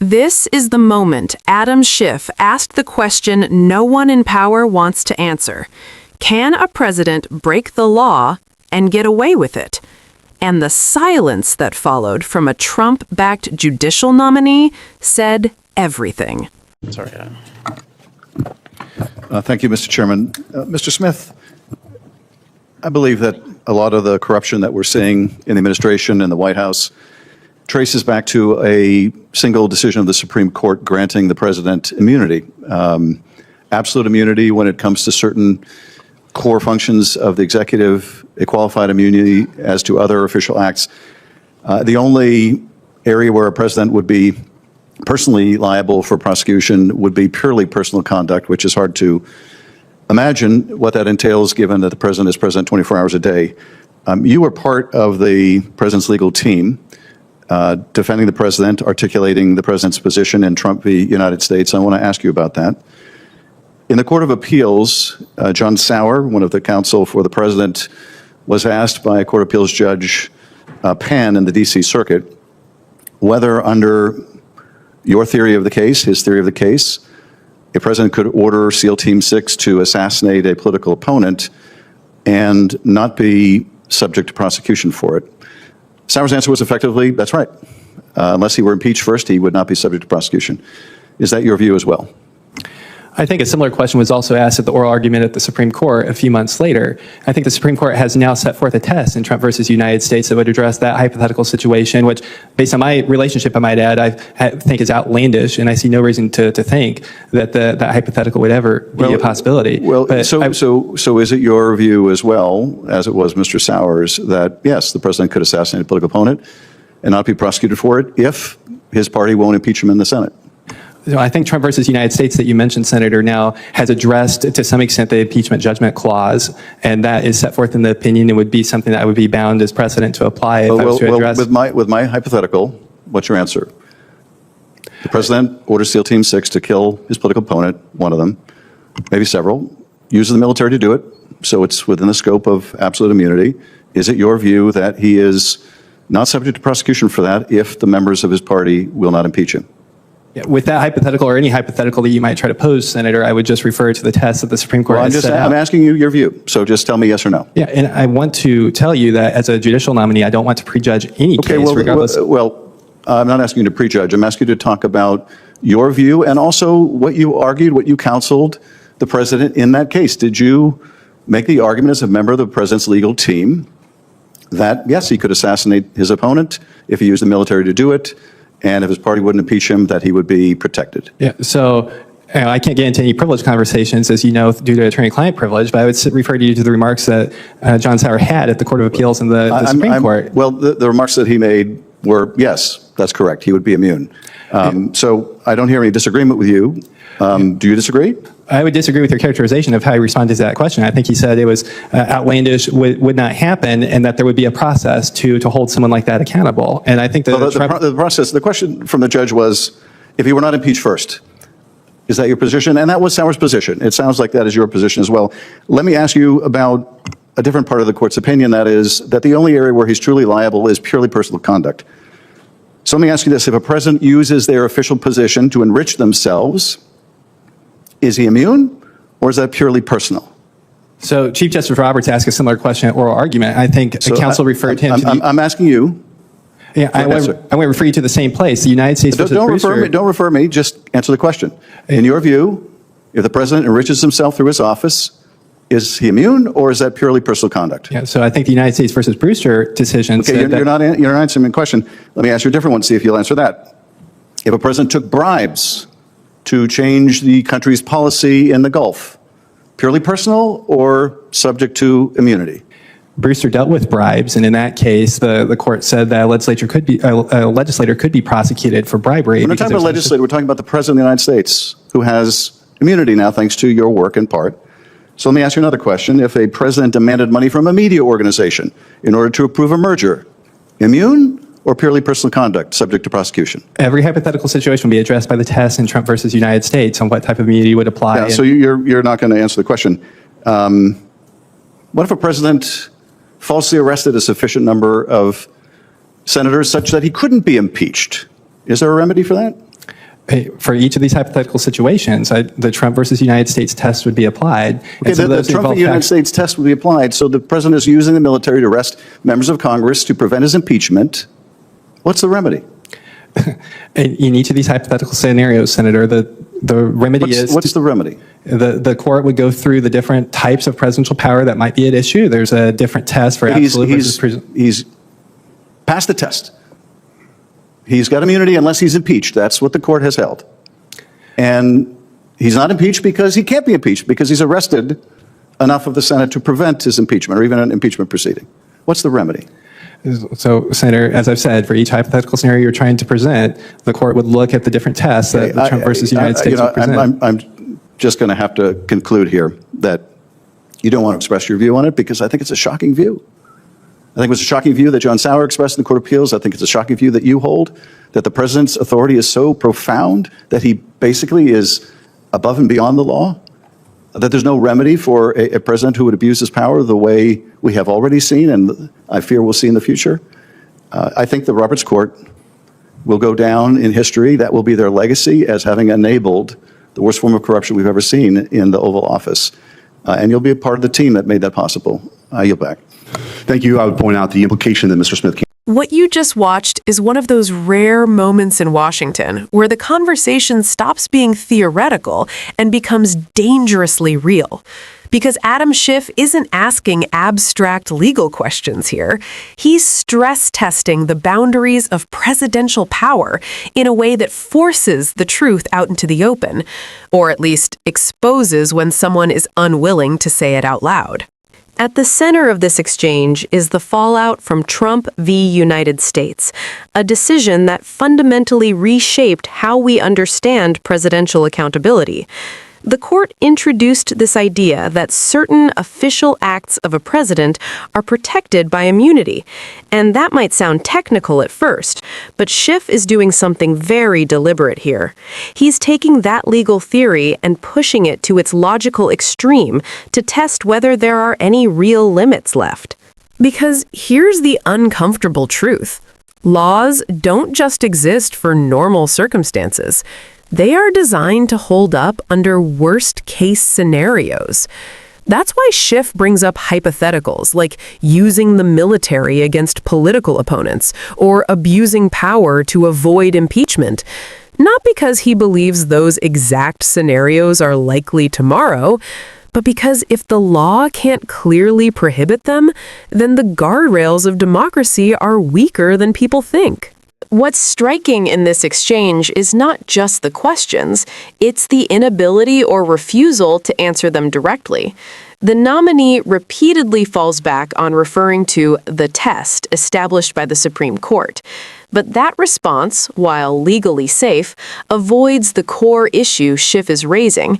This is the moment Adam Schiff asked the question no one in power wants to answer. Can a president break the law and get away with it? And the silence that followed from a Trump-backed judicial nominee said everything. Sorry. Thank you, Mr. Chairman. Mr. Smith, I believe that a lot of the corruption that we're seeing in the administration and the White House traces back to a single decision of the Supreme Court granting the president immunity, absolute immunity when it comes to certain core functions of the executive, a qualified immunity as to other official acts. The only area where a president would be personally liable for prosecution would be purely personal conduct, which is hard to imagine what that entails given that the president is president 24 hours a day. You were part of the president's legal team defending the president, articulating the president's position in Trump v. United States. I want to ask you about that. In the Court of Appeals, John Sauer, one of the counsel for the president, was asked by Court of Appeals Judge Pan in the D.C. Circuit whether under your theory of the case, his theory of the case, a president could order SEAL Team 6 to assassinate a political opponent and not be subject to prosecution for it. Sauer's answer was effectively, that's right. Unless he were impeached first, he would not be subject to prosecution. Is that your view as well? I think a similar question was also asked at the oral argument at the Supreme Court a few months later. I think the Supreme Court has now set forth a test in Trump versus United States that would address that hypothetical situation, which, based on my relationship, I might add, I think is outlandish, and I see no reason to think that that hypothetical would ever be a possibility. Well, so is it your view as well, as it was Mr. Sauer's, that yes, the president could assassinate a political opponent and not be prosecuted for it if his party won't impeach him in the Senate? I think Trump versus United States that you mentioned, Senator, now has addressed to some extent the impeachment judgment clause, and that is set forth in the opinion. It would be something that would be bound as precedent to apply if I was to address. With my hypothetical, what's your answer? The president orders SEAL Team 6 to kill his political opponent, one of them, maybe several, uses the military to do it, so it's within the scope of absolute immunity. Is it your view that he is not subject to prosecution for that if the members of his party will not impeach him? With that hypothetical or any hypothetical that you might try to pose, Senator, I would just refer to the test that the Supreme Court has set out. I'm asking you your view, so just tell me yes or no. Yeah, and I want to tell you that as a judicial nominee, I don't want to prejudge any case regardless. Well, I'm not asking you to prejudge. I'm asking you to talk about your view and also what you argued, what you counseled the president in that case. Did you make the argument as a member of the president's legal team that, yes, he could assassinate his opponent if he used the military to do it, and if his party wouldn't impeach him, that he would be protected? Yeah, so I can't get into any privilege conversations, as you know, due to attorney-client privilege, but I would refer you to the remarks that John Sauer had at the Court of Appeals and the Supreme Court. Well, the remarks that he made were, yes, that's correct, he would be immune. So I don't hear any disagreement with you. Do you disagree? I would disagree with your characterization of how he responded to that question. I think he said it was outlandish, would not happen, and that there would be a process to hold someone like that accountable. And I think that the question from the judge was, if he were not impeached first, is that your position? And that was Sauer's position. It sounds like that is your position as well. Let me ask you about a different part of the court's opinion, that is that the only area where he's truly liable is purely personal conduct. So let me ask you this. If a president uses their official position to enrich themselves, is he immune, or is that purely personal? So Chief Justice Roberts asked a similar question at oral argument. I think counsel referred him to I'm asking you. Yeah, I want to refer you to the same place, the United States versus Brewster. Don't refer me, just answer the question. In your view, if the president enriches himself through his office, is he immune, or is that purely personal conduct? Yeah, so I think the United States versus Brewster decision said you're not answering my question. Let me ask you a different one, see if you'll answer that. If a president took bribes to change the country's policy in the Gulf, purely personal or subject to immunity? Brewster dealt with bribes, and in that case, the court said that a legislator could be prosecuted for bribery. We're not talking about a legislator, we're talking about the President of the United States, who has immunity now thanks to your work in part. So let me ask you another question. If a president demanded money from a media organization in order to approve a merger, immune or purely personal conduct, subject to prosecution? Every hypothetical situation will be addressed by the test in Trump versus United States on what type of immunity would apply. Yeah, so you're not going to answer the question. What if a president falsely arrested a sufficient number of senators such that he couldn't be impeached? Is there a remedy for that? For each of these hypothetical situations, the Trump versus United States test would be applied. Okay, the Trump v. United States test would be applied. So the president is using the military to arrest members of Congress to prevent his impeachment. What's the remedy? In each of these hypothetical scenarios, Senator, the remedy is... What's the remedy? The court would go through the different types of presidential power that might be at issue. There's a different test for absolute versus... He's passed the test. He's got immunity unless he's impeached. That's what the court has held. And he's not impeached because he can't be impeached, because he's arrested enough of the Senate to prevent his impeachment or even an impeachment proceeding. What's the remedy? So, Senator, as I've said, for each hypothetical scenario you're trying to present, the court would look at the different tests that the Trump versus United States would present. I'm just going to have to conclude here that you don't want to express your view on it, because I think it's a shocking view. I think it was a shocking view that John Sauer expressed in the Court of Appeals. I think it's a shocking view that you hold, that the president's authority is so profound that he basically is above and beyond the law, that there's no remedy for a president who would abuse his power the way we have already seen and I fear we'll see in the future. I think the Roberts Court will go down in history. That will be their legacy as having enabled the worst form of corruption we've ever seen in the Oval Office. And you'll be a part of the team that made that possible. I yield back. Thank you. I would point out the implication that Mr. Smith came. What you just watched is one of those rare moments in Washington where the conversation stops being theoretical and becomes dangerously real. Because Adam Schiff isn't asking abstract legal questions here. He's stress testing the boundaries of presidential power in a way that forces the truth out into the open, or at least exposes when someone is unwilling to say it out loud. At the center of this exchange is the fallout from Trump v. United States, a decision that fundamentally reshaped how we understand presidential accountability. The court introduced this idea that certain official acts of a president are protected by immunity. And that might sound technical at first, but Schiff is doing something very deliberate here. He's taking that legal theory and pushing it to its logical extreme to test whether there are any real limits left. Because here's the uncomfortable truth. Laws don't just exist for normal circumstances. They are designed to hold up under worst-case scenarios. That's why Schiff brings up hypotheticals, like using the military against political opponents or abusing power to avoid impeachment. Not because he believes those exact scenarios are likely tomorrow, but because if the law can't clearly prohibit them, then the guardrails of democracy are weaker than people think. What's striking in this exchange is not just the questions, it's the inability or refusal to answer them directly. The nominee repeatedly falls back on referring to the test established by the Supreme Court. But that response, while legally safe, avoids the core issue Schiff is raising.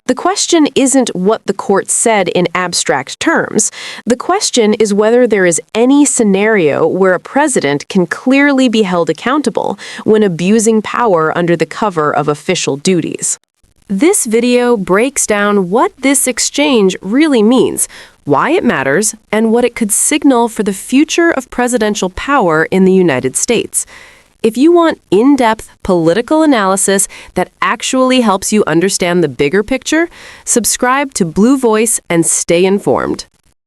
The question isn't what the court said in abstract terms. The question is whether there is any scenario where a president can clearly be held accountable when abusing power under the cover of official duties. This video breaks down what this exchange really means, why it matters, and what it could signal for the future of presidential power in the United States. If you want in-depth political analysis that actually helps you understand the bigger picture, subscribe to Blue Voice and stay informed.